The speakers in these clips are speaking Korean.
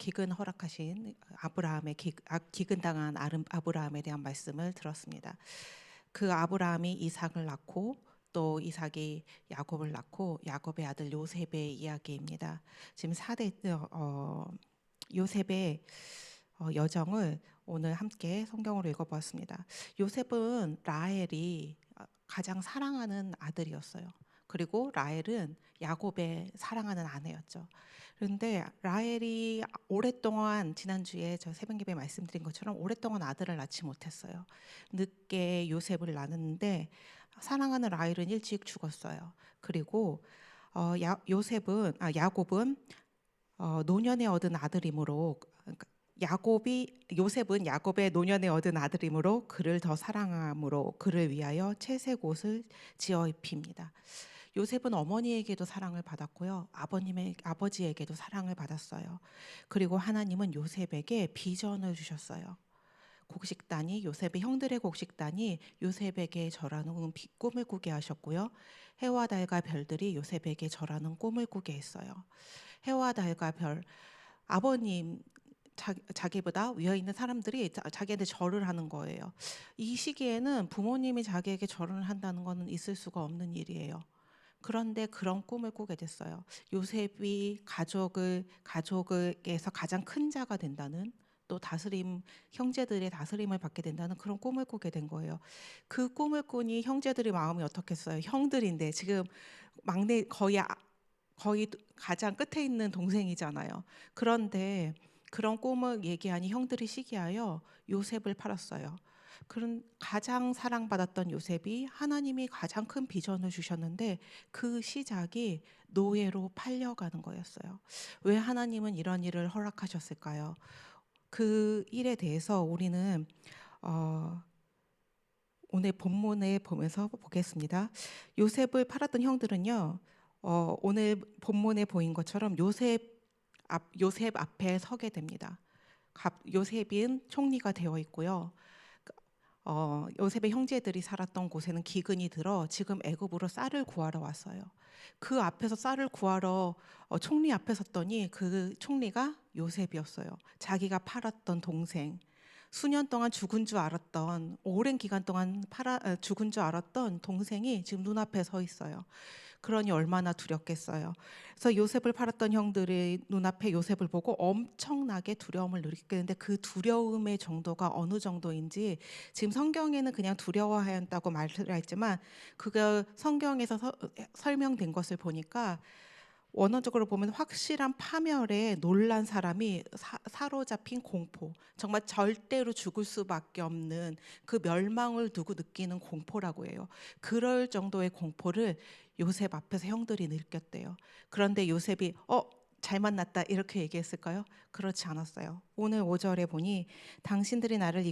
기근 허락하신 아브라함의 기근당한 아브라함에 대한 말씀을 들었습니다. 그 아브라함이 이삭을 낳고 또 이삭이 야곱을 낳고 야곱의 아들 요셉의 이야기입니다. 지금 4대 요셉의 여정을 오늘 함께 성경으로 읽어보았습니다. 요셉은 라헬이 가장 사랑하는 아들이었어요. 그리고 라헬은 야곱의 사랑하는 아내였죠. 그런데 라헬이 오랫동안 지난주에 저 새벽예배 말씀드린 것처럼 오랫동안 아들을 낳지 못했어요. 늦게 요셉을 낳았는데 사랑하는 라헬은 일찍 죽었어요. 그리고 야곱은 노년에 얻은 아들이므로 요셉은 야곱의 노년에 얻은 아들이므로 그를 더 사랑함으로 그를 위하여 채색 옷을 지어 입힙니다. 요셉은 어머니에게도 사랑을 받았고요. 아버지에게도 사랑을 받았어요. 그리고 하나님은 요셉에게 비전을 주셨어요. 요셉의 형들의 곡식단이 요셉에게 절하는 꿈을 꾸게 하셨고요. 해와 달과 별들이 요셉에게 절하는 꿈을 꾸게 했어요. 해와 달과 별, 아버님 자기보다 위에 있는 사람들이 자기한테 절을 하는 거예요. 이 시기에는 부모님이 자기에게 절을 한다는 것은 있을 수가 없는 일이에요. 그런데 그런 꿈을 꾸게 됐어요. 요셉이 가족에서 가장 큰 자가 된다는, 또 형제들의 다스림을 받게 된다는 그런 꿈을 꾸게 된 거예요. 그 꿈을 꾸니 형제들의 마음이 어떻겠어요? 형들인데 지금 막내 거의 가장 끝에 있는 동생이잖아요. 그런데 그런 꿈을 얘기하니 형들이 시기하여 요셉을 팔았어요. 그런 가장 사랑받았던 요셉이 하나님이 가장 큰 비전을 주셨는데 그 시작이 노예로 팔려가는 거였어요. 왜 하나님은 이런 일을 허락하셨을까요? 그 일에 대해서 우리는 오늘 본문에 보면서 보겠습니다. 요셉을 팔았던 형들은요, 오늘 본문에 보인 것처럼 요셉 앞에 서게 됩니다. 요셉은 총리가 되어 있고요. 요셉의 형제들이 살았던 곳에는 기근이 들어 지금 애굽으로 쌀을 구하러 왔어요. 그 앞에서 쌀을 구하러 총리 앞에 섰더니 그 총리가 요셉이었어요. 자기가 팔았던 동생, 수년 동안 죽은 줄 알았던, 오랜 기간 동안 죽은 줄 알았던 동생이 지금 눈앞에 서 있어요. 그러니 얼마나 두렵겠어요. 그래서 요셉을 팔았던 형들이 눈앞에 요셉을 보고 엄청나게 두려움을 느끼는데 그 두려움의 정도가 어느 정도인지 지금 성경에는 그냥 두려워한다고 말을 했지만 그가 성경에서 설명된 것을 보니까 원어적으로 보면 확실한 파멸에 놀란 사람이 사로잡힌 공포, 정말 절대로 죽을 수밖에 없는 그 멸망을 두고 느끼는 공포라고 해요. 그럴 정도의 공포를 요셉 앞에서 형들이 느꼈대요. 그런데 요셉이 잘 만났다 이렇게 얘기했을까요? 그렇지 않았어요. 오늘 5절에 보니 당신들이 나를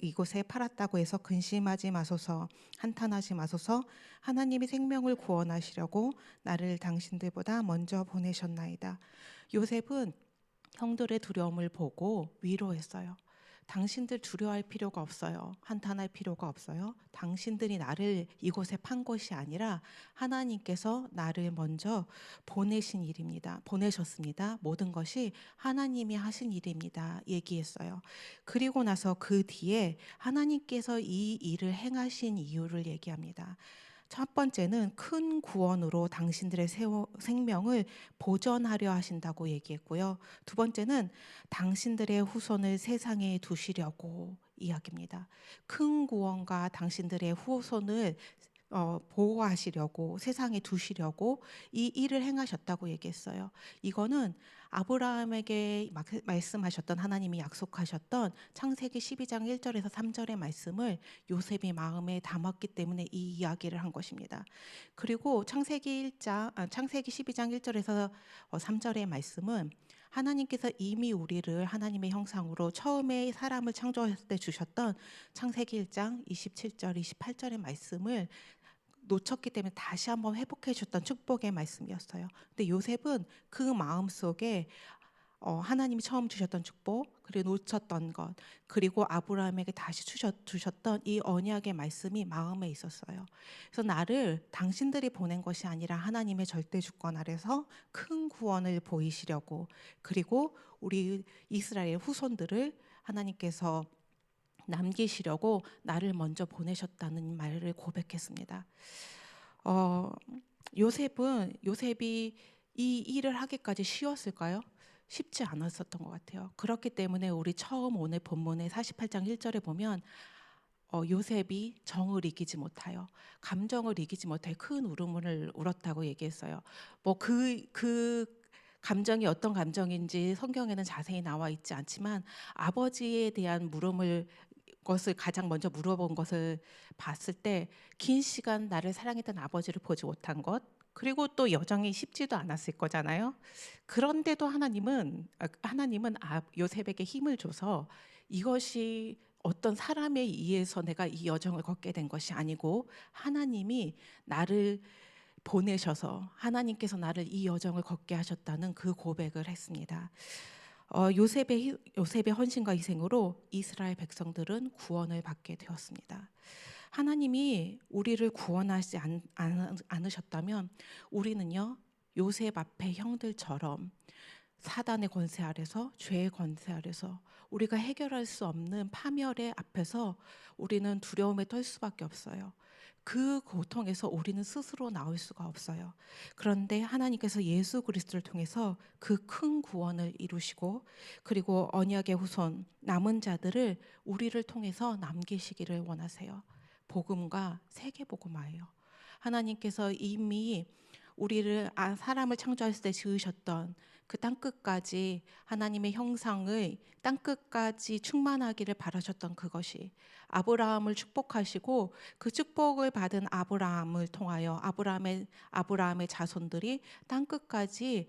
이곳에 팔았다고 해서 근심하지 마소서, 한탄하지 마소서. 하나님이 생명을 구원하시려고 나를 당신들보다 먼저 보내셨나이다. 요셉은 형들의 두려움을 보고 위로했어요. 당신들 두려워할 필요가 없어요. 한탄할 필요가 없어요. 당신들이 나를 이곳에 판 것이 아니라 하나님께서 나를 먼저 보내셨습니다. 모든 것이 하나님이 하신 일입니다. 얘기했어요. 그리고 나서 그 뒤에 하나님께서 이 일을 행하신 이유를 얘기합니다. 첫 번째는 큰 구원으로 당신들의 생명을 보전하려 하신다고 얘기했고요. 두 번째는 당신들의 후손을 세상에 두시려고 이야기입니다. 큰 구원과 당신들의 후손을 보호하시려고, 세상에 두시려고 이 일을 행하셨다고 얘기했어요. 이거는 아브라함에게 말씀하셨던, 하나님이 약속하셨던 창세기 12장 1절에서 3절의 말씀을 요셉이 마음에 담았기 때문에 이 이야기를 한 것입니다. 그리고 창세기 12장 1절에서 3절의 말씀은 하나님께서 이미 우리를 하나님의 형상으로 처음에 사람을 창조했을 때 주셨던 창세기 1장 27절, 28절의 말씀을 놓쳤기 때문에 다시 한번 회복해 줬던 축복의 말씀이었어요. 근데 요셉은 그 마음속에 하나님이 처음 주셨던 축복, 그리고 놓쳤던 것, 그리고 아브라함에게 다시 주셨던 이 언약의 말씀이 마음에 있었어요. 그래서 나를 당신들이 보낸 것이 아니라 하나님의 절대 주권 아래서 큰 구원을 보이시려고, 그리고 우리 이스라엘 후손들을 하나님께서 남기시려고 나를 먼저 보내셨다는 말을 고백했습니다. 어, 요셉이 이 일을 하기까지 쉬웠을까요? 쉽지 않았었던 것 같아요. 그렇기 때문에 우리 처음 오늘 본문의 48장 1절에 보면 요셉이 정을 이기지 못하여, 감정을 이기지 못하여 큰 울음을 울었다고 얘기했어요. 뭐 그 감정이 어떤 감정인지 성경에는 자세히 나와 있지 않지만 아버지에 대한 것을 가장 먼저 물어본 것을 봤을 때 긴 시간 나를 사랑했던 아버지를 보지 못한 것, 그리고 또 여정이 쉽지도 않았을 거잖아요. 그런데도 하나님은 요셉에게 힘을 줘서 이것이 어떤 사람에 의해서 내가 이 여정을 걷게 된 것이 아니고 하나님이 나를 보내셔서 하나님께서 나를 이 여정을 걷게 하셨다는 그 고백을 했습니다. 요셉의 헌신과 희생으로 이스라엘 백성들은 구원을 받게 되었습니다. 하나님이 우리를 구원하지 않으셨다면 우리는요, 요셉 앞에 형들처럼 사단의 권세 아래서, 죄의 권세 아래서 우리가 해결할 수 없는 파멸의 앞에서 우리는 두려움에 떨 수밖에 없어요. 그 고통에서 우리는 스스로 나올 수가 없어요. 그런데 하나님께서 예수 그리스도를 통해서 그 큰 구원을 이루시고, 그리고 언약의 후손 남은 자들을 우리를 통해서 남기시기를 원하세요. 복음과 세계복음화예요. 하나님께서 이미 우리를 사람을 창조하실 때 지으셨던 그 땅끝까지 하나님의 형상의 땅끝까지 충만하기를 바라셨던 그것이 아브라함을 축복하시고, 그 축복을 받은 아브라함을 통하여 아브라함의 자손들이 땅끝까지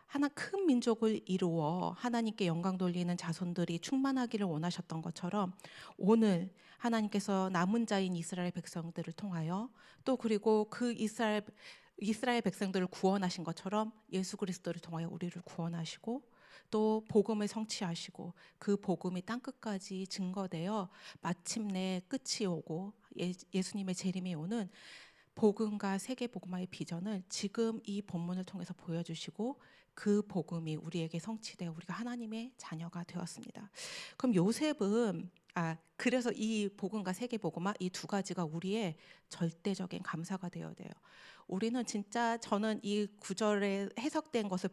하나 큰 민족을 이루어 하나님께 영광 돌리는 자손들이 충만하기를 원하셨던 것처럼, 오늘 하나님께서 남은 자인 이스라엘 백성들을 통하여, 또 그리고 그 이스라엘 백성들을 구원하신 것처럼 예수 그리스도를 통하여 우리를 구원하시고, 또 복음을 성취하시고, 그 복음이 땅끝까지 증거되어 마침내 끝이 오고 예수님의 재림이 오는 복음과 세계 복음화의 비전을 지금 이 본문을 통해서 보여주시고, 그 복음이 우리에게 성취되어 우리가 하나님의 자녀가 되었습니다. 그럼 요셉은 그래서 이 복음과 세계 복음화, 이 두 가지가 우리의 절대적인 감사가 되어야 돼요. 우리는 진짜, 저는 이 구절에 해석된 것을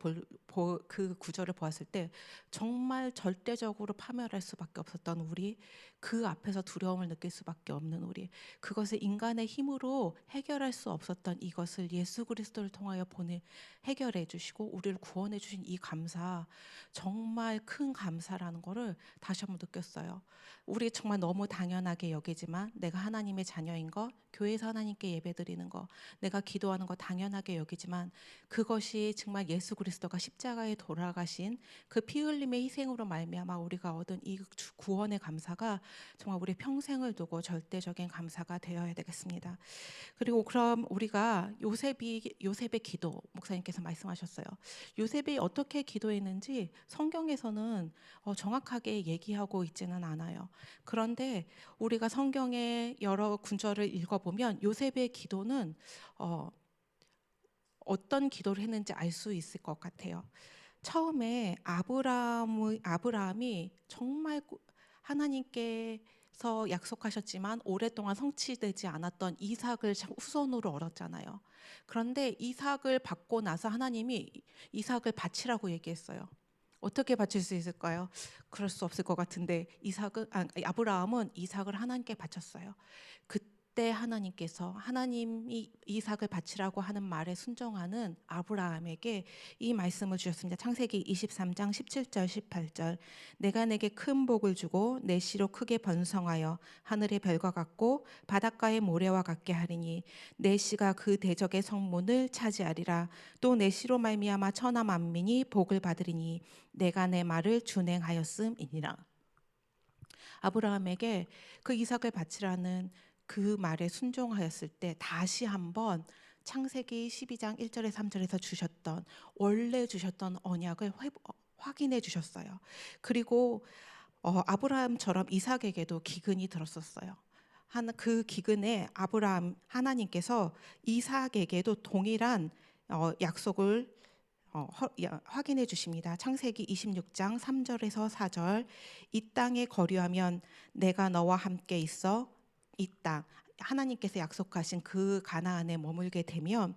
그 구절을 보았을 때 정말 절대적으로 파멸할 수밖에 없었던 우리, 그 앞에서 두려움을 느낄 수밖에 없는 우리, 그것을 인간의 힘으로 해결할 수 없었던 이것을 예수 그리스도를 통하여 해결해 주시고 우리를 구원해 주신 이 감사, 정말 큰 감사라는 거를 다시 한번 느꼈어요. 우리 정말 너무 당연하게 여기지만, 내가 하나님의 자녀인 거, 교회에서 하나님께 예배드리는 거, 내가 기도하는 거 당연하게 여기지만, 그것이 정말 예수 그리스도가 십자가에 돌아가신 그 피 흘림의 희생으로 말미암아 우리가 얻은 이 구원의 감사가 정말 우리 평생을 두고 절대적인 감사가 되어야 되겠습니다. 그리고 그럼 우리가 요셉의 기도, 목사님께서 말씀하셨어요. 요셉이 어떻게 기도했는지 성경에서는 정확하게 얘기하고 있지는 않아요. 그런데 우리가 성경의 여러 구절을 읽어보면 요셉의 기도는 어떤 기도를 했는지 알 수 있을 것 같아요. 처음에 아브라함이 정말 하나님께서 약속하셨지만 오랫동안 성취되지 않았던 이삭을 후손으로 얻었잖아요. 그런데 이삭을 받고 나서 하나님이 이삭을 바치라고 얘기했어요. 어떻게 바칠 수 있을까요? 그럴 수 없을 것 같은데 아브라함은 이삭을 하나님께 바쳤어요. 그때 하나님께서, 하나님이 이삭을 바치라고 하는 말에 순종하는 아브라함에게 이 말씀을 주셨습니다. 창세기 23장 17절 18절. 내가 내게 큰 복을 주고 내 씨로 크게 번성하여 하늘의 별과 같고 바닷가의 모래와 같게 하리니 내 씨가 그 대적의 성문을 차지하리라. 또 내 씨로 말미암아 천하 만민이 복을 받으리니 내가 내 말을 준행하였음이니라. 아브라함에게 그 이삭을 바치라는 그 말에 순종하였을 때 다시 한번 창세기 12장 1절에 3절에서 주셨던 원래 주셨던 언약을 확인해 주셨어요. 그리고 아브라함처럼 이삭에게도 기근이 들었었어요. 그 기근에 하나님께서 이삭에게도 동일한 약속을 확인해 주십니다. 창세기 26장 3절에서 4절, 이 땅에 거류하면 내가 너와 함께 있어 이 땅, 하나님께서 약속하신 그 가나안에 머물게 되면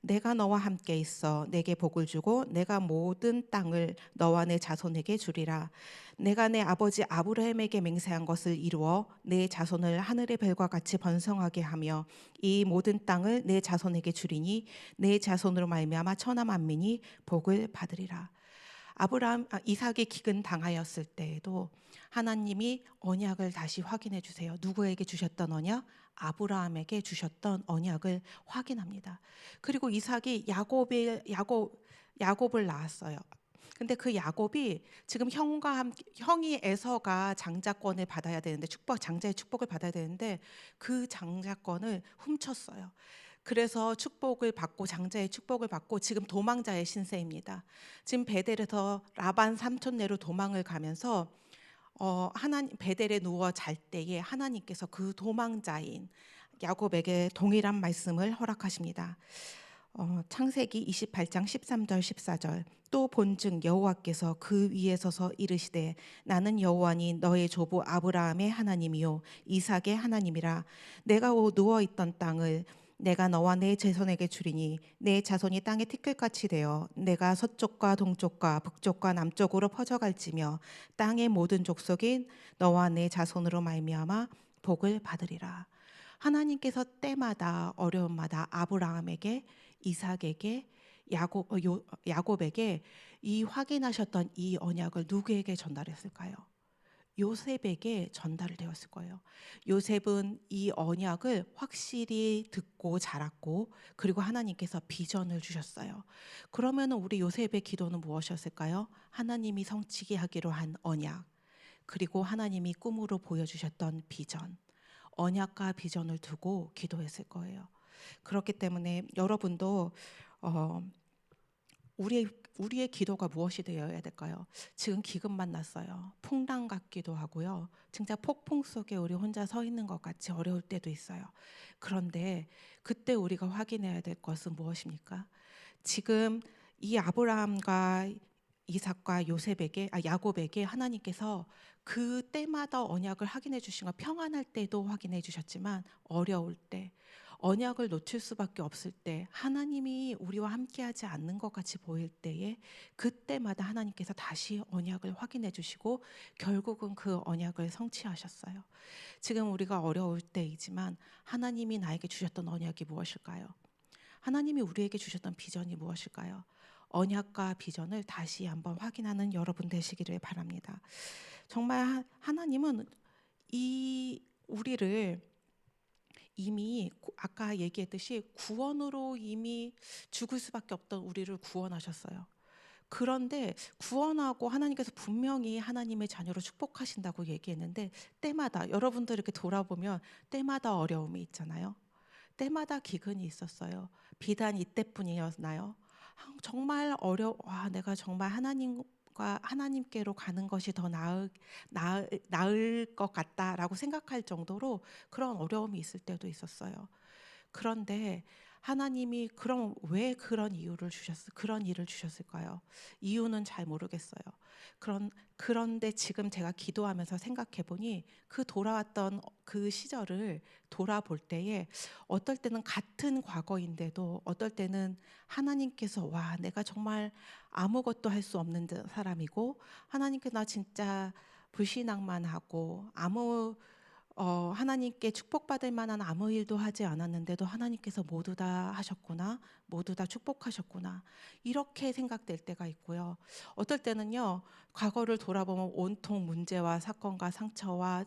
내가 너와 함께 있어 내게 복을 주고 내가 모든 땅을 너와 내 자손에게 주리라. 내가 내 아버지 아브라함에게 맹세한 것을 이루어 내 자손을 하늘의 별과 같이 번성하게 하며 이 모든 땅을 내 자손에게 주리니 내 자손으로 말미암아 천하 만민이 복을 받으리라. 이삭이 기근 당하였을 때에도 하나님이 언약을 다시 확인해 주세요. 누구에게 주셨던 언약? 아브라함에게 주셨던 언약을 확인합니다. 그리고 이삭이 야곱을 낳았어요. 근데 그 야곱이 지금 형이 에서가 장자권을 받아야 되는데 장자의 축복을 받아야 되는데 그 장자권을 훔쳤어요. 그래서 장자의 축복을 받고 지금 도망자의 신세입니다. 지금 베델에서 라반 삼촌네로 도망을 가면서 베델에 누워 잘 때에 하나님께서 그 도망자인 야곱에게 동일한 말씀을 허락하십니다. 창세기 28장 13절 14절, 또 본즉 여호와께서 그 위에 서서 이르시되 나는 여호와니 너의 조부 아브라함의 하나님이요 이삭의 하나님이라. 내가 누워 있던 땅을 내가 너와 내 자손에게 주리니 내 자손이 땅의 티끌같이 되어 내가 서쪽과 동쪽과 북쪽과 남쪽으로 퍼져갈지며 땅의 모든 족속인 너와 내 자손으로 말미암아 복을 받으리라. 하나님께서 때마다 어려움마다 아브라함에게, 이삭에게, 야곱에게 이 확인하셨던 이 언약을 누구에게 전달했을까요? 요셉에게 전달되었을 거예요. 요셉은 이 언약을 확실히 듣고 자랐고, 그리고 하나님께서 비전을 주셨어요. 그러면 우리 요셉의 기도는 무엇이었을까요? 하나님이 성취게 하기로 한 언약, 그리고 하나님이 꿈으로 보여주셨던 비전, 언약과 비전을 두고 기도했을 거예요. 그렇기 때문에 여러분도 우리의 기도가 무엇이 되어야 될까요? 지금 기근 만났어요. 풍랑 같기도 하고요. 진짜 폭풍 속에 우리 혼자 서 있는 것 같이 어려울 때도 있어요. 그런데 그때 우리가 확인해야 될 것은 무엇입니까? 지금 이 아브라함과 이삭과 야곱에게 하나님께서 그 때마다 언약을 확인해 주신 거, 평안할 때도 확인해 주셨지만 어려울 때, 언약을 놓칠 수밖에 없을 때, 하나님이 우리와 함께하지 않는 것 같이 보일 때에 그때마다 하나님께서 다시 언약을 확인해 주시고 결국은 그 언약을 성취하셨어요. 지금 우리가 어려울 때이지만 하나님이 나에게 주셨던 언약이 무엇일까요? 하나님이 우리에게 주셨던 비전이 무엇일까요? 언약과 비전을 다시 한번 확인하는 여러분 되시기를 바랍니다. 정말 하나님은 우리를 이미 아까 얘기했듯이 구원으로 이미 죽을 수밖에 없던 우리를 구원하셨어요. 그런데 구원하고 하나님께서 분명히 하나님의 자녀로 축복하신다고 얘기했는데 때마다 여러분들 이렇게 돌아보면 때마다 어려움이 있잖아요. 때마다 기근이 있었어요. 비단 이때뿐이었나요? 정말 내가 정말 하나님께로 가는 것이 더 나을 것 같다라고 생각할 정도로 그런 어려움이 있을 때도 있었어요. 그런데 하나님이 그럼 왜 그런 일을 주셨을까요? 이유는 잘 모르겠어요. 그런데 지금 제가 기도하면서 생각해 보니 그 돌아왔던 그 시절을 돌아볼 때에 어떨 때는 같은 과거인데도 어떨 때는 하나님께서 내가 정말 아무것도 할 수 없는 사람이고 하나님께 나 진짜 불신앙만 하고 하나님께 축복받을 만한 아무 일도 하지 않았는데도 하나님께서 모두 다 하셨구나, 모두 다 축복하셨구나, 이렇게 생각될 때가 있고요. 어떨 때는요, 과거를 돌아보면 온통 문제와 사건과 상처와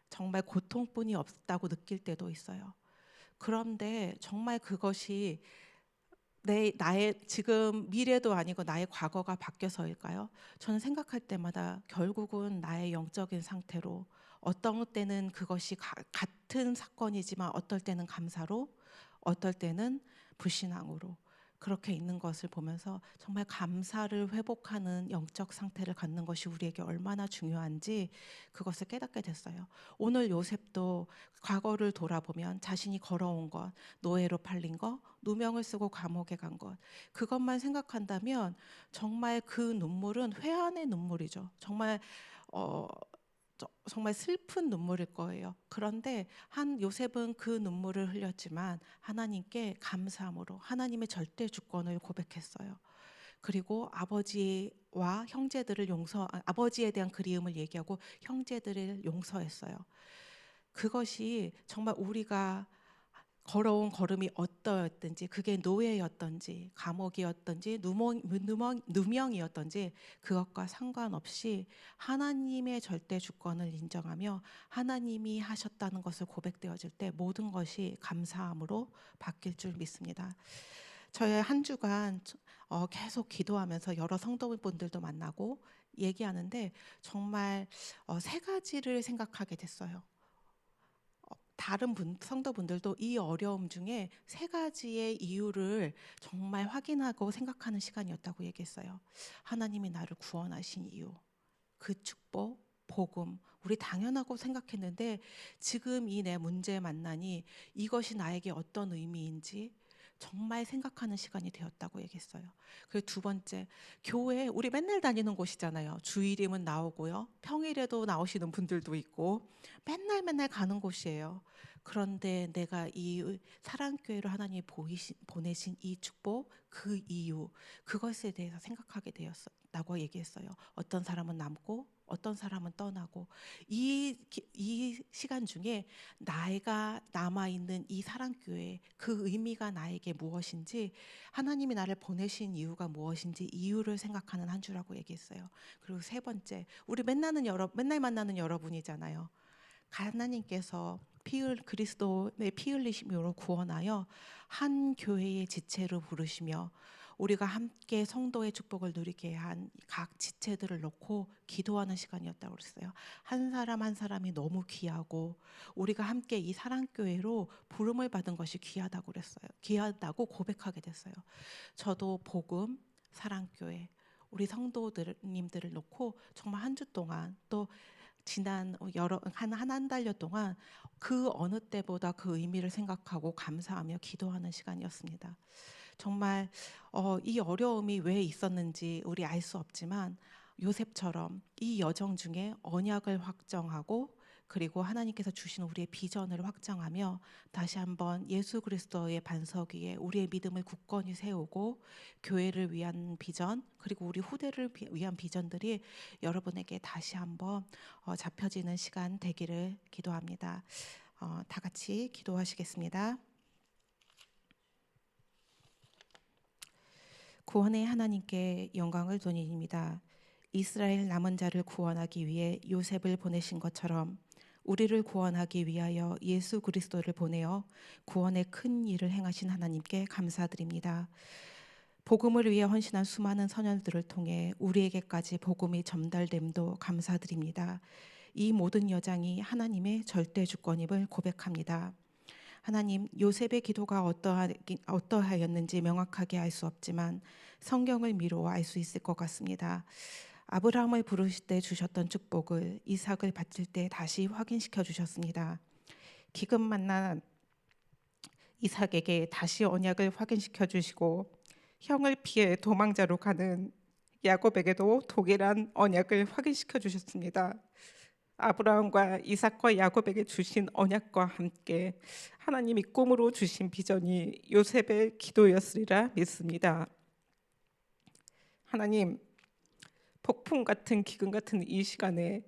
정말 고통뿐이 없다고 느낄 때도 있어요. 그런데 정말 그것이 나의 지금 미래도 아니고 나의 과거가 바뀌어서일까요? 저는 생각할 때마다 결국은 나의 영적인 상태로, 어떤 때는 그것이 같은 사건이지만 어떨 때는 감사로, 어떨 때는 불신앙으로 그렇게 있는 것을 보면서 정말 감사를 회복하는 영적 상태를 갖는 것이 우리에게 얼마나 중요한지 그것을 깨닫게 됐어요. 오늘 요셉도 과거를 돌아보면 자신이 걸어온 것, 노예로 팔린 것, 누명을 쓰고 감옥에 간 것, 그것만 생각한다면 정말 그 눈물은 회한의 눈물이죠. 정말 슬픈 눈물일 거예요. 그런데 한 요셉은 그 눈물을 흘렸지만 하나님께 감사함으로 하나님의 절대 주권을 고백했어요. 그리고 아버지와 형제들을 아버지에 대한 그리움을 얘기하고 형제들을 용서했어요. 그것이 정말 우리가 걸어온 걸음이 어떠했든지, 그게 노예였던지 감옥이었던지 누명이었던지 그것과 상관없이 하나님의 절대 주권을 인정하며 하나님이 하셨다는 것을 고백되어질 때 모든 것이 감사함으로 바뀔 줄 믿습니다. 저의 한 주간 계속 기도하면서 여러 성도분들도 만나고 얘기하는데 정말 세 가지를 생각하게 됐어요. 다른 성도분들도 이 어려움 중에 세 가지의 이유를 정말 확인하고 생각하는 시간이었다고 얘기했어요. 하나님이 나를 구원하신 이유, 그 축복, 복음, 우리 당연하고 생각했는데 지금 이 내 문제 만나니 이것이 나에게 어떤 의미인지 정말 생각하는 시간이 되었다고 얘기했어요. 그리고 두 번째, 교회 우리 맨날 다니는 곳이잖아요. 주일이면 나오고요. 평일에도 나오시는 분들도 있고 맨날 가는 곳이에요. 그런데 내가 이 사랑교회로 하나님이 보내신 이 축복, 그 이유, 그것에 대해서 생각하게 되었다고 얘기했어요. 어떤 사람은 남고 어떤 사람은 떠나고 이 시간 중에 나이가 남아있는 이 사랑교회 그 의미가 나에게 무엇인지 하나님이 나를 보내신 이유가 무엇인지 이유를 생각하는 한 주라고 얘기했어요. 그리고 세 번째, 우리 맨날 만나는 여러분이잖아요. 하나님께서 그리스도의 피 흘리심으로 구원하여 한 교회의 지체로 부르시며 우리가 함께 성도의 축복을 누리게 한 각 지체들을 놓고 기도하는 시간이었다고 그랬어요. 한 사람 한 사람이 너무 귀하고 우리가 함께 이 사랑교회로 부름을 받은 것이 귀하다고 그랬어요. 귀하다고 고백하게 됐어요. 저도 복음, 사랑교회, 우리 성도님들을 놓고 정말 한 주 동안 또 지난 한 달여 동안 그 어느 때보다 그 의미를 생각하고 감사하며 기도하는 시간이었습니다. 정말 이 어려움이 왜 있었는지 우리 알 수 없지만 요셉처럼 이 여정 중에 언약을 확정하고 그리고 하나님께서 주신 우리의 비전을 확정하며 다시 한번 예수 그리스도의 반석 위에 우리의 믿음을 굳건히 세우고 교회를 위한 비전 그리고 우리 후대를 위한 비전들이 여러분에게 다시 한번 잡혀지는 시간 되기를 기도합니다. 다 같이 기도하시겠습니다. 구원의 하나님께 영광을 돌립니다. 이스라엘 남은 자를 구원하기 위해 요셉을 보내신 것처럼 우리를 구원하기 위하여 예수 그리스도를 보내어 구원의 큰 일을 행하신 하나님께 감사드립니다. 복음을 위해 헌신한 수많은 선열들을 통해 우리에게까지 복음이 전달됨도 감사드립니다. 이 모든 여정이 하나님의 절대 주권임을 고백합니다. 하나님, 요셉의 기도가 어떠하였는지 명확하게 알 수 없지만 성경을 미루어 알 수 있을 것 같습니다. 아브라함을 부르실 때 주셨던 축복을 이삭을 바칠 때 다시 확인시켜 주셨습니다. 기근 만난 이삭에게 다시 언약을 확인시켜 주시고 형을 피해 도망자로 가는 야곱에게도 동일한 언약을 확인시켜 주셨습니다. 아브라함과 이삭과 야곱에게 주신 언약과 함께 하나님이 꿈으로 주신 비전이 요셉의 기도였으리라 믿습니다. 하나님, 폭풍 같은 기근 같은 이 시간에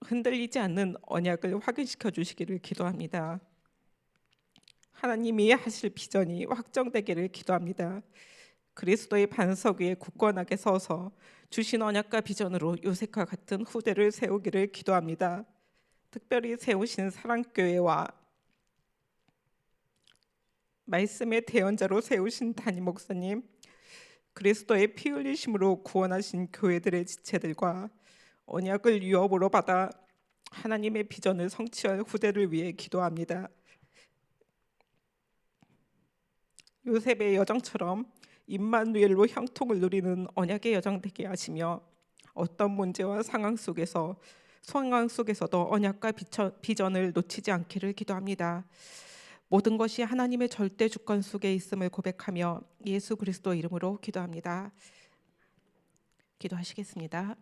흔들리지 않는 언약을 확인시켜 주시기를 기도합니다. 하나님이 하실 비전이 확정되기를 기도합니다. 그리스도의 반석 위에 굳건하게 서서 주신 언약과 비전으로 요셉과 같은 후대를 세우기를 기도합니다. 특별히 세우신 사랑교회와 말씀의 대언자로 세우신 담임 목사님, 그리스도의 피 흘리심으로 구원하신 교회들의 지체들과 언약을 유업으로 받아 하나님의 비전을 성취할 후대를 위해 기도합니다. 요셉의 여정처럼 임마누엘로 형통을 누리는 언약의 여정 되게 하시며 어떤 문제와 상황 속에서도 언약과 비전을 놓치지 않기를 기도합니다. 모든 것이 하나님의 절대 주권 속에 있음을 고백하며 예수 그리스도 이름으로 기도합니다. 기도하시겠습니다.